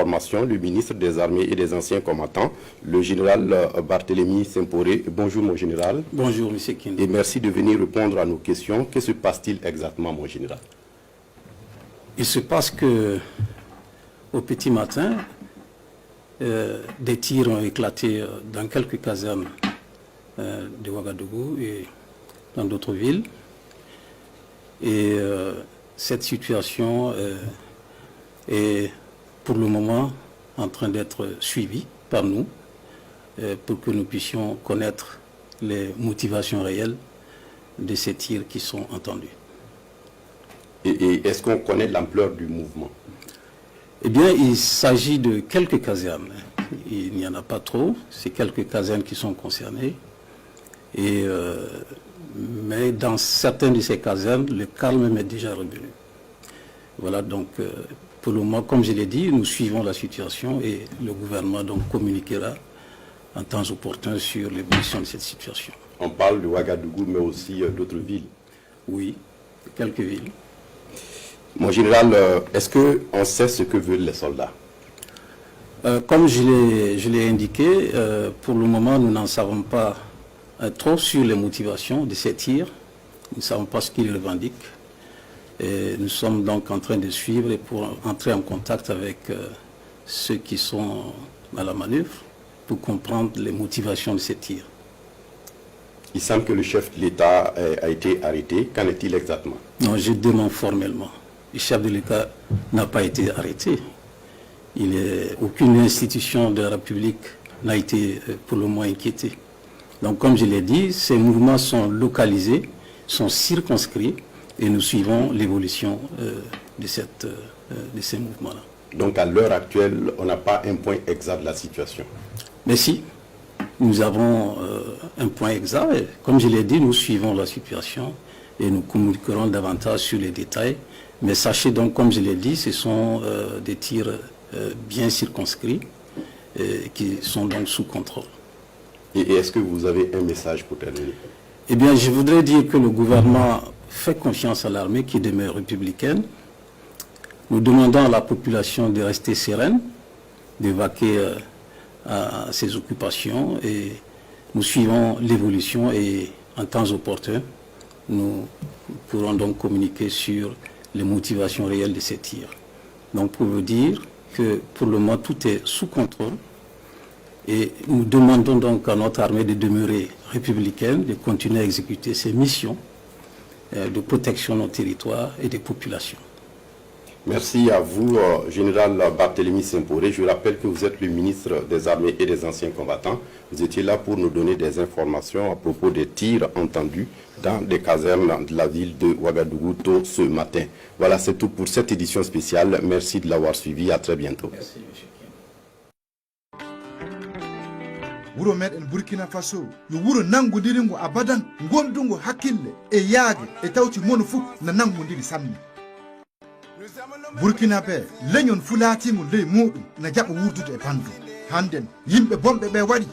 informations, le ministre des Armées et des Anciens Combattants, le général Barthélémy Semporé. Bonjour mon général. Bonjour monsieur Kinde. Et merci de venir répondre à nos questions. Que se passe-t-il exactement mon général? Il se passe que au petit matin, des tirs ont éclaté dans quelques casernes de Ouagadougou et dans d'autres villes. Et cette situation est pour le moment en train d'être suivie par nous pour que nous puissions connaître les motivations réelles de ces tirs qui sont entendus. Et est-ce qu'on connaît l'ampleur du mouvement? Eh bien, il s'agit de quelques casernes. Il n'y en a pas trop. C'est quelques casernes qui sont concernées. Mais dans certaines de ces casernes, le calme est déjà revenu. Voilà, donc, pour le moment, comme je l'ai dit, nous suivons la situation et le gouvernement donc communiquera en temps opportun sur l'évolution de cette situation. On parle de Ouagadougou, mais aussi d'autres villes. Oui, quelques villes. Mon général, est-ce qu'on sait ce que veulent les soldats? Comme je l'ai indiqué, pour le moment, nous n'en savons pas trop sur les motivations de ces tirs. Nous ne savons pas ce qu'ils revendiquent. Et nous sommes donc en train de suivre et pour entrer en contact avec ceux qui sont à la manœuvre pour comprendre les motivations de ces tirs. Il semble que le chef de l'État a été arrêté. Qu'en est-il exactement? Non, je demande formellement. Le chef de l'État n'a pas été arrêté. Aucune institution de la République n'a été pour le moment inquiétée. Donc comme je l'ai dit, ces mouvements sont localisés, sont circonscrits et nous suivons l'évolution de ces mouvements-là. Donc à l'heure actuelle, on n'a pas un point exact de la situation? Mais si, nous avons un point exact. Et comme je l'ai dit, nous suivons la situation et nous communiquerons davantage sur les détails. Mais sachez donc, comme je l'ai dit, ce sont des tirs bien circonscrits qui sont donc sous contrôle. Et est-ce que vous avez un message pour terminer? Eh bien, je voudrais dire que le gouvernement fait confiance à l'armée qui demeure républicaine. Nous demandons à la population de rester sereine, de vaquer à ses occupations et nous suivons l'évolution et en temps opportun, nous pourrons donc communiquer sur les motivations réelles de ces tirs. Donc pour vous dire que pour le moment tout est sous contrôle et nous demandons donc à notre armée de demeurer républicaine, de continuer à exécuter ses missions de protection de nos territoires et des populations. Merci à vous, général Barthélémy Semporé. Je rappelle que vous êtes le ministre des Armées et des Anciens Combattants. Vous étiez là pour nous donner des informations à propos des tirs entendus dans des casernes de la ville de Ouagadougou tôt ce matin. Voilà, c'est tout pour cette édition spéciale. Merci de l'avoir suivi. À très bientôt. Merci, monsieur. wuro meɗen Burkina Faso yo wuro nangodirigo abadan gondugo hakkille e yaade e tawti mono fof no nangodiri sammi. Burkina ɓe leñol fulatimo ley muɗum na jaɓa wurdude e bandu. Hannden yimɓe bonɓe ɓe waɗi